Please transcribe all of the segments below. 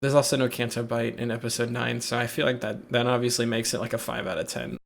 There's also no Canto Bite in episode 9, so I feel like that obviously makes it like a 5 out of 10.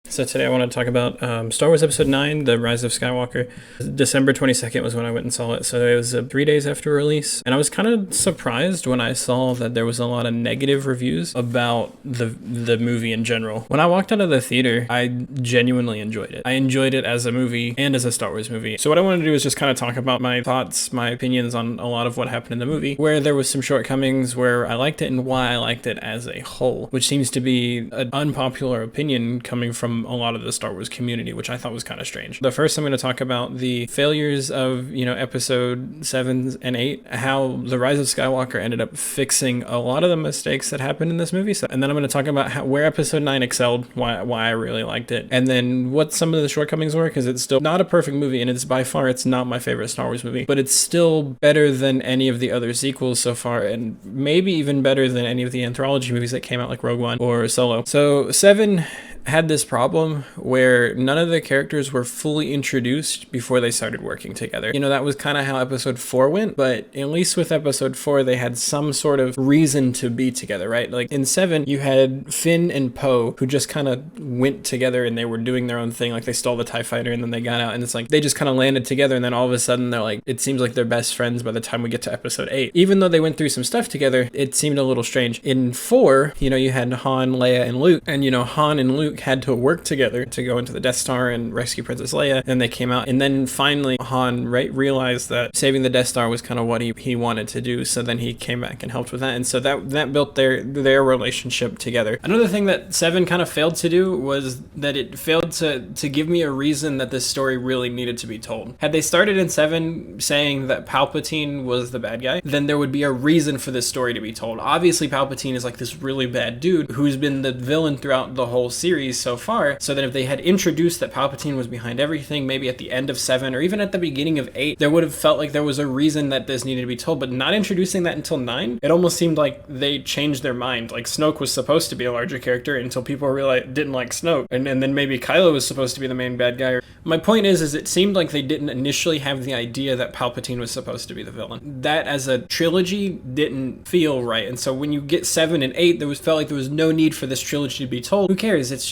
So today I want to talk about Star Wars Episode 9, The Rise of Skywalker. December 22nd was when I went and saw it, so it was 3 days after release. And I was kind of surprised when I saw that there was a lot of negative reviews about the movie in general. When I walked out of the theater, I genuinely enjoyed it. I enjoyed it as a movie and as a Star Wars movie. So what I want to do is just kind of talk about my thoughts, my opinions on a lot of what happened in the movie, where there was some shortcomings, where I liked it, and why I liked it as a whole, which seems to be an unpopular opinion coming from a lot of the Star Wars community, which I thought was kind of strange. The first, I'm going to talk about the failures of, episode 7 and 8, how the Rise of Skywalker ended up fixing a lot of the mistakes that happened in this movie. And then I'm going to talk about where episode 9 excelled, why I really liked it, and then what some of the shortcomings were, because it's still not a perfect movie, and it's not my favorite Star Wars movie, but it's still better than any of the other sequels so far, and maybe even better than any of the anthology movies that came out, like Rogue One or Solo. So 7 had this problem where none of the characters were fully introduced before they started working together. That was kind of how episode 4 went, but at least with episode 4, they had some sort of reason to be together, right? Like in 7, you had Finn and Poe who just kind of went together and they were doing their own thing. Like they stole the TIE fighter and then they got out, and it's like they just kind of landed together, and then all of a sudden they're like, it seems like they're best friends by the time we get to episode 8. Even though they went through some stuff together, it seemed a little strange. In 4, you had Han, Leia, and Luke, and Han and Luke had to work together to go into the Death Star and rescue Princess Leia, and they came out, and then finally Han realized that saving the Death Star was kind of what he wanted to do, so then he came back and helped with that, and so that built their relationship together. Another thing that 7 kind of failed to do was that it failed to give me a reason that this story really needed to be told. Had they started in 7 saying that Palpatine was the bad guy, then there would be a reason for this story to be told. Obviously Palpatine is like this really bad dude who's been the villain throughout the whole series so far, so that if they had introduced that Palpatine was behind everything, maybe at the end of 7 or even at the beginning of 8, there would have felt like there was a reason that this needed to be told. But not introducing that until 9, it almost seemed like they changed their mind. Like Snoke was supposed to be a larger character until people didn't like Snoke, and then maybe Kylo was supposed to be the main bad guy. My point is it seemed like they didn't initially have the idea that Palpatine was supposed to be the villain. That as a trilogy didn't feel right, and so when you get 7 and 8, felt like there was no need for this trilogy to be told. Who cares? It's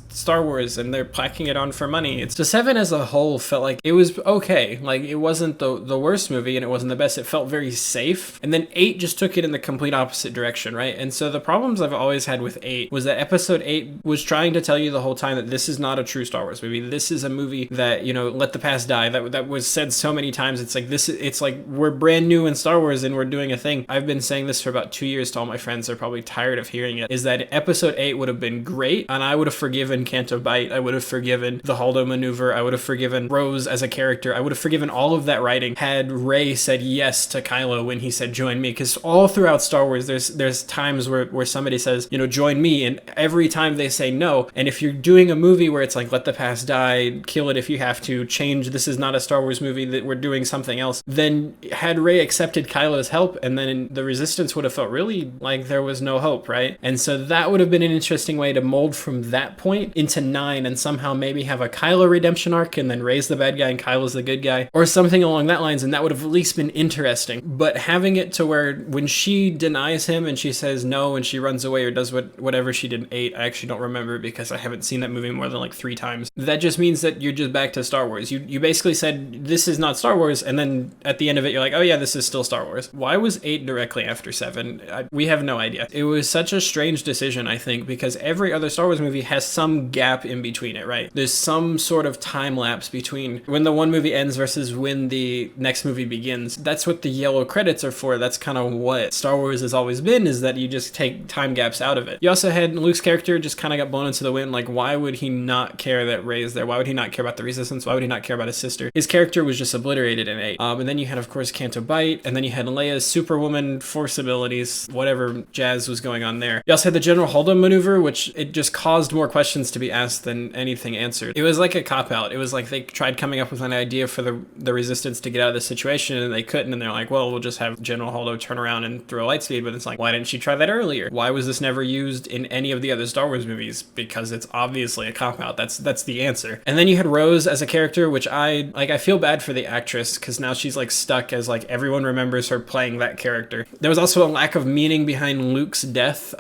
Star Wars and they're placking it on for money. So 7 as a whole felt like it was okay. Like it wasn't the worst movie and it wasn't the best. It felt very safe. And then 8 just took it in the complete opposite direction, right? And so the problems I've always had with 8 was that episode 8 was trying to tell you the whole time that this is not a true Star Wars movie. This is a movie that, let the past die. That was said so many times. It's like it's like we're brand new in Star Wars and we're doing a thing. I've been saying this for about 2 years to all my friends. They're probably tired of hearing it. Is that episode 8 would have been great, and I would have forgiven Canto Bite. I would have forgiven the Holdo maneuver. I would have forgiven Rose as a character. I would have forgiven all of that writing had Rey said yes to Kylo when he said join me. Because all throughout Star Wars, there's times where somebody says, join me, and every time they say no. And if you're doing a movie where it's like let the past die, kill it if you have to, change, this is not a Star Wars movie, that we're doing something else, then had Rey accepted Kylo's help, and then the Resistance would have felt really like there was no hope, right? And so that would have been an interesting way to mold from that point into 9 and somehow maybe have a Kylo redemption arc and then Rey's the bad guy and Kylo's the good guy or something along that lines, and that would have at least been interesting. But having it to where when she denies him and she says no and she runs away or does whatever she did in 8, I actually don't remember because I haven't seen that movie more than like 3 times. That just means that you're just back to Star Wars. You basically said this is not Star Wars, and then at the end of it you're like, oh yeah, this is still Star Wars. Why was 8 directly after 7? We have no idea. It was such a strange decision, I think, because every other Star Wars movie has some gap in between it, right? There's some sort of time lapse between when the one movie ends versus when the next movie begins. That's what the yellow credits are for. That's kind of what Star Wars has always been, is that you just take time gaps out of it. You also had Luke's character just kind of got blown into the wind. Like, why would he not care that Rey's there? Why would he not care about the Resistance? Why would he not care about his sister? His character was just obliterated in 8. And then you had, of course, Canto Bite, and then you had Leia's Superwoman force abilities, whatever jazz was going on there. You also had the General Holdo maneuver, which it just caused more questions questions to be asked than anything answered. It was like a cop-out. It was like they tried coming up with an idea for the resistance to get out of the situation, and they couldn't, and they're like, well, we'll just have General Holdo turn around and throw light speed. But it's like, why didn't she try that earlier? Why was this never used in any of the other Star Wars movies? Because it's obviously a cop-out. That's the answer. And then you had Rose as a character, which I feel bad for the actress, because now she's like stuck as like everyone remembers her playing that character. There was also a lack of meaning behind Luke's death.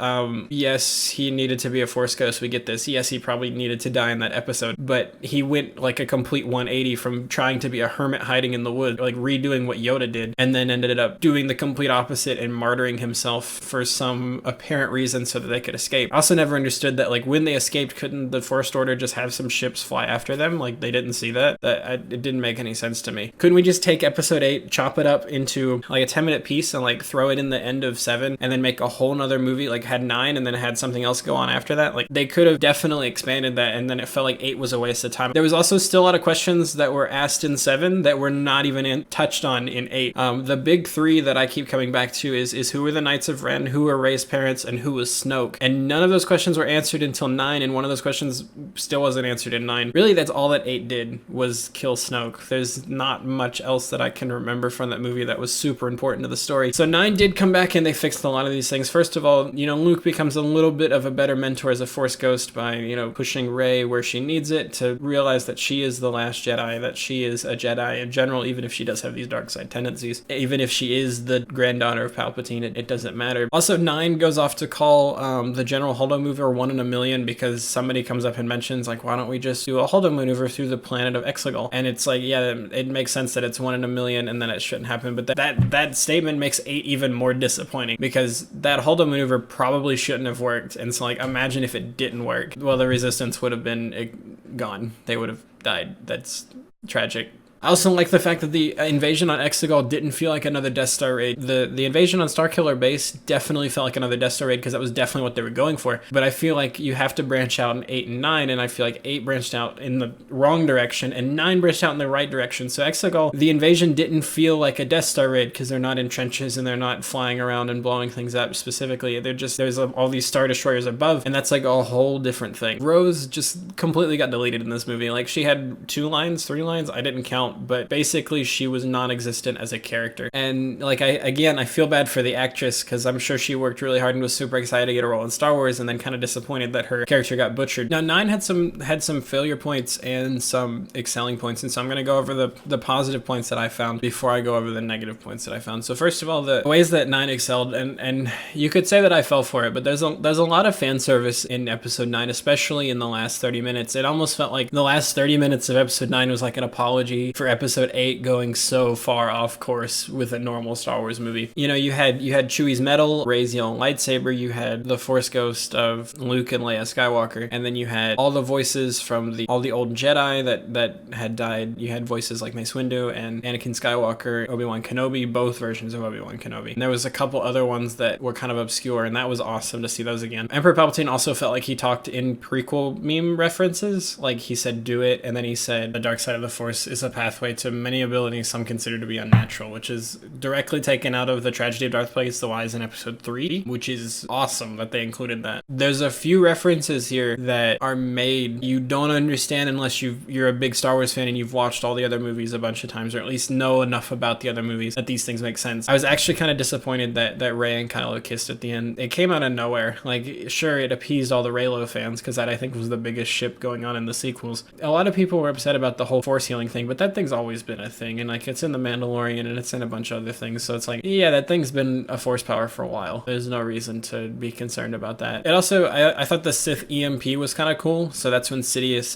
Yes, he needed to be a Force ghost. We get this. Yes, he probably needed to die in that episode, but he went like a complete 180 from trying to be a hermit hiding in the woods, like redoing what Yoda did, and then ended up doing the complete opposite and martyring himself for some apparent reason so that they could escape. I also never understood that, like, when they escaped, couldn't the First Order just have some ships fly after them? Like, they didn't see that? It didn't make any sense to me. Couldn't we just take episode 8, chop it up into like a 10-minute piece and like throw it in the end of 7 and then make a whole nother movie, like had 9 and then had something else go on after that? Like, they could have definitely expanded that, and then it felt like 8 was a waste of time. There was also still a lot of questions that were asked in 7 that were not even touched on in 8. The big 3 that I keep coming back to is who were the Knights of Ren, who were Rey's parents, and who was Snoke? And none of those questions were answered until 9, and one of those questions still wasn't answered in 9. Really, that's all that 8 did, was kill Snoke. There's not much else that I can remember from that movie that was super important to the story. So 9 did come back, and they fixed a lot of these things. First of all, Luke becomes a little bit of a better mentor as a Force ghost by, pushing Rey where she needs it, to realize that she is the last Jedi, that she is a Jedi in general, even if she does have these dark side tendencies. Even if she is the granddaughter of Palpatine, it doesn't matter. Also, 9 goes off to call the General Holdo maneuver 1 in a million, because somebody comes up and mentions, like, why don't we just do a Holdo maneuver through the planet of Exegol? And it's like, yeah, it makes sense that it's 1 in a million and then it shouldn't happen. But that statement makes 8 even more disappointing, because that Holdo maneuver probably shouldn't have worked. And so, like, imagine if it didn't work. Well, the Resistance would have been gone. They would have died. That's tragic. I also like the fact that the invasion on Exegol didn't feel like another Death Star raid. The invasion on Starkiller Base definitely felt like another Death Star raid, because that was definitely what they were going for. But I feel like you have to branch out in 8 and 9, and I feel like 8 branched out in the wrong direction, and 9 branched out in the right direction. So Exegol, the invasion didn't feel like a Death Star raid, because they're not in trenches and they're not flying around and blowing things up specifically. They're just, there's all these Star Destroyers above, and that's like a whole different thing. Rose just completely got deleted in this movie. Like, she had 2 lines, 3 lines, I didn't count, but basically she was non-existent as a character. And like, I feel bad for the actress, because I'm sure she worked really hard and was super excited to get a role in Star Wars, and then kind of disappointed that her character got butchered. Now, 9 had some failure points and some excelling points, and so I'm going to go over the positive points that I found before I go over the negative points that I found. So first of all, the ways that 9 excelled, and you could say that I fell for it, but there's a lot of fan service in episode 9, especially in the last 30 minutes. It almost felt like the last 30 minutes of episode 9 was like an apology for episode 8 going so far off course with a normal Star Wars movie. You had Chewie's medal, Rey's yellow lightsaber, you had the Force ghost of Luke and Leia Skywalker, and then you had all the voices from all the old Jedi that had died. You had voices like Mace Windu and Anakin Skywalker, Obi-Wan Kenobi, both versions of Obi-Wan Kenobi. And there was a couple other ones that were kind of obscure, and that was awesome to see those again. Emperor Palpatine also felt like he talked in prequel meme references. Like, he said, do it, and then he said, the dark side of the Force is a pathway to many abilities some consider to be unnatural, which is directly taken out of The Tragedy of Darth Plagueis the Wise in episode 3, which is awesome that they included that. There's a few references here that are made you don't understand unless you're a big Star Wars fan and you've watched all the other movies a bunch of times, or at least know enough about the other movies that these things make sense. I was actually kind of disappointed that Rey and Kylo kissed at the end. It came out of nowhere. Like, sure, it appeased all the Reylo fans, because that, I think, was the biggest ship going on in the sequels. A lot of people were upset about the whole Force healing thing, but that thing's always been a thing, and like, it's in The Mandalorian and it's in a bunch of other things, so it's like, yeah, that thing's been a Force power for a while. There's no reason to be concerned about that. It also, I thought the Sith EMP was kind of cool. So that's when Sidious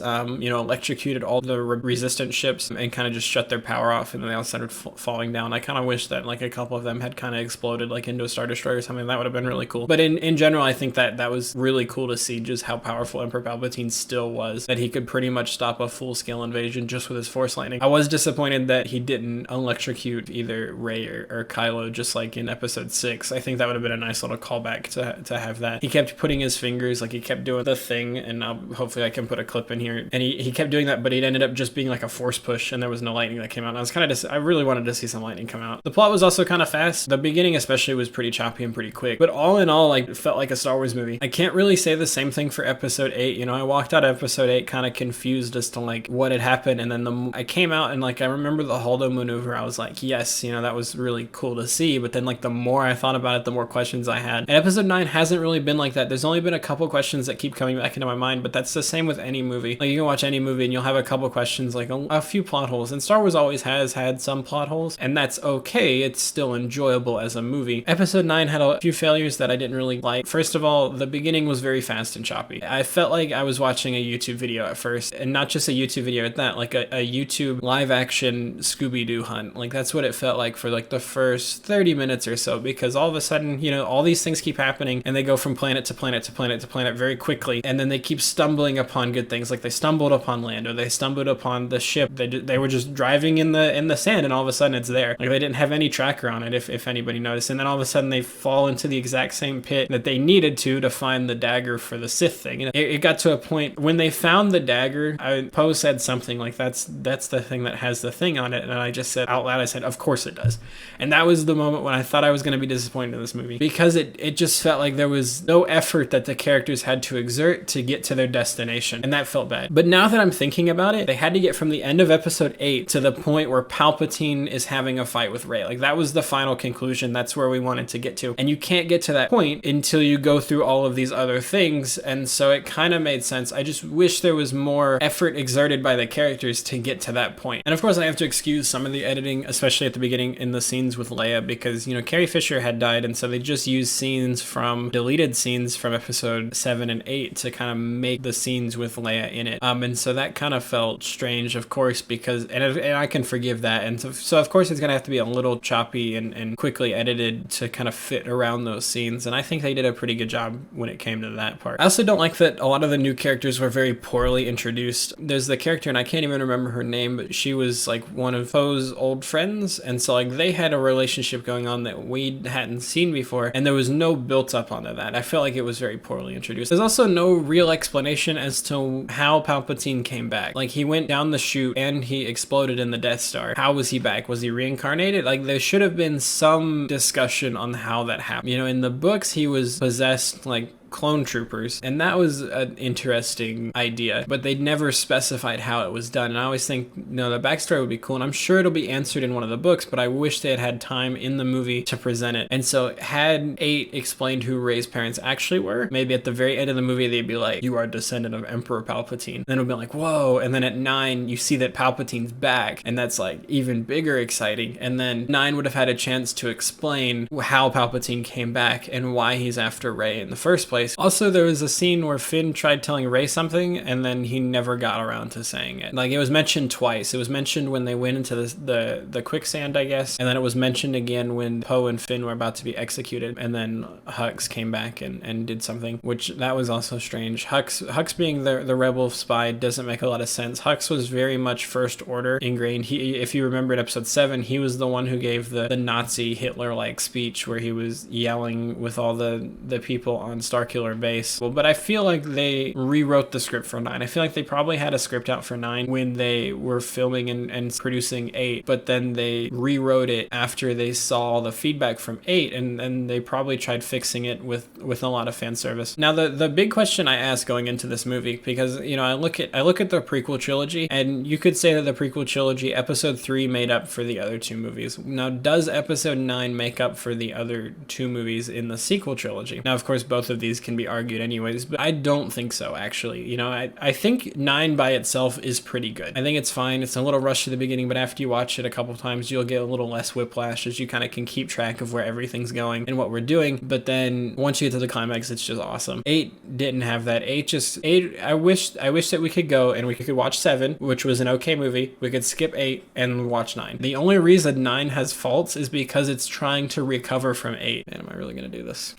electrocuted all the resistant ships and kind of just shut their power off, and then they all started falling down. I kind of wish that like a couple of them had kind of exploded like into a Star Destroyer or something. That would have been really cool. But in general, I think that was really cool to see just how powerful Emperor Palpatine still was, that he could pretty much stop a full-scale invasion just with his Force lightning. I was disappointed that he didn't electrocute either Rey or Kylo, just like in episode 6. I think that would have been a nice little callback to have that. He kept putting his fingers, like he kept doing the thing, and hopefully I can put a clip in here. And he kept doing that, but it ended up just being like a force push, and there was no lightning that came out. And I was kind of I really wanted to see some lightning come out. The plot was also kind of fast. The beginning especially was pretty choppy and pretty quick, but all in all, like, it felt like a Star Wars movie. I can't really say the same thing for episode 8. You know, I walked out of episode 8 kind of confused as to like what had happened, and then I came out and like I remember the Holdo maneuver. I was like, yes, you know, that was really cool to see. But then like the more I thought about it, the more questions I had. And episode 9 hasn't really been like that. There's only been a couple questions that keep coming back into my mind, but that's the same with any movie. Like, you can watch any movie and you'll have a couple questions, like a few plot holes. And Star Wars always has had some plot holes, and that's okay. It's still enjoyable as a movie. Episode 9 had a few failures that I didn't really like. First of all, the beginning was very fast and choppy. I felt like I was watching a YouTube video at first, and not just a YouTube video at that, like a YouTube live action Scooby-Doo hunt. Like, that's what it felt like for like the first 30 minutes or so, because all of a sudden, you know, all these things keep happening and they go from planet to planet to planet to planet very quickly, and then they keep stumbling upon good things. Like, they stumbled upon land, or they stumbled upon the ship. They were just driving in the sand, and all of a sudden it's there. Like, they didn't have any tracker on it, if anybody noticed. And then all of a sudden they fall into the exact same pit that they needed to find the dagger for the Sith thing. You know, it got to a point when they found the dagger, Poe said something like, that's the thing that has the thing on it, and I just said out loud, I said, of course it does. And that was the moment when I thought I was going to be disappointed in this movie, because it just felt like there was no effort that the characters had to exert to get to their destination, and that felt bad. But now that I'm thinking about it, they had to get from the end of episode 8 to the point where Palpatine is having a fight with Rey. Like, that was the final conclusion. That's where we wanted to get to, and you can't get to that point until you go through all of these other things. And so it kind of made sense. I just wish there was more effort exerted by the characters to get to that point. And of course I have to excuse some of the editing, especially at the beginning in the scenes with Leia, because, you know, Carrie Fisher had died, and so they just used deleted scenes from episode 7 and 8 to kind of make the scenes with Leia in it. And so that kind of felt strange, of course, because, and I can forgive that. And so of course it's gonna have to be a little choppy and quickly edited to kind of fit around those scenes. And I think they did a pretty good job when it came to that part. I also don't like that a lot of the new characters were very poorly introduced. There's the character, and I can't even remember her name, but she was like one of Poe's old friends, and so like they had a relationship going on that we hadn't seen before, and there was no built up onto that. I felt like it was very poorly introduced. There's also no real explanation as to how Palpatine came back. Like, he went down the chute and he exploded in the Death Star. How was he back? Was he reincarnated? Like, there should have been some discussion on how that happened. You know, in the books he was possessed like clone troopers, and that was an interesting idea, but they never specified how it was done. And I always think, you know, the backstory would be cool, and I'm sure it'll be answered in one of the books, but I wish they had had time in the movie to present it. And so had 8 explained who Rey's parents actually were, maybe at the very end of the movie they'd be like, you are a descendant of Emperor Palpatine. Then it'll be like, whoa. And then at 9 you see that Palpatine's back, and that's like even bigger exciting. And then 9 would have had a chance to explain how Palpatine came back and why he's after Rey in the first place. Also, there was a scene where Finn tried telling Rey something, and then he never got around to saying it. Like, it was mentioned twice. It was mentioned when they went into the quicksand, I guess, and then it was mentioned again when Poe and Finn were about to be executed, and then Hux came back and did something, which that was also strange. Hux being the rebel spy doesn't make a lot of sense. Hux was very much First Order ingrained. If you remember in episode 7, he was the one who gave the Nazi Hitler-like speech where he was yelling with all the people on Starkiller base. Well, but I feel like they rewrote the script for 9. I feel like they probably had a script out for 9 when they were filming and producing 8, but then they rewrote it after they saw the feedback from 8, and they probably tried fixing it with a lot of fan service. Now, the big question I ask going into this movie, because, you know, I look at the prequel trilogy, and you could say that the prequel trilogy, episode 3 made up for the other 2 movies. Now, does episode 9 make up for the other 2 movies in the sequel trilogy? Now, of course, both of these can be argued anyways, but I don't think so, actually. You know, I think 9 by itself is pretty good. I think it's fine. It's a little rushed at the beginning, but after you watch it a couple times, you'll get a little less whiplash as you kind of can keep track of where everything's going and what we're doing. But then once you get to the climax, it's just awesome. 8 didn't have that. 8, I wish that we could go and we could watch 7, which was an okay movie. We could skip 8 and watch 9. The only reason 9 has faults is because it's trying to recover from 8. Man, am I really gonna do this?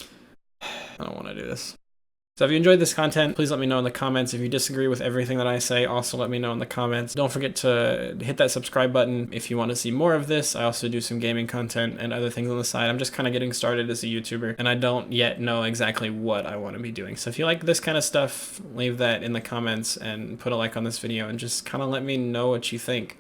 I don't want to do this. So if you enjoyed this content, please let me know in the comments. If you disagree with everything that I say, also let me know in the comments. Don't forget to hit that subscribe button if you want to see more of this. I also do some gaming content and other things on the side. I'm just kind of getting started as a YouTuber, and I don't yet know exactly what I want to be doing. So if you like this kind of stuff, leave that in the comments and put a like on this video and just kind of let me know what you think.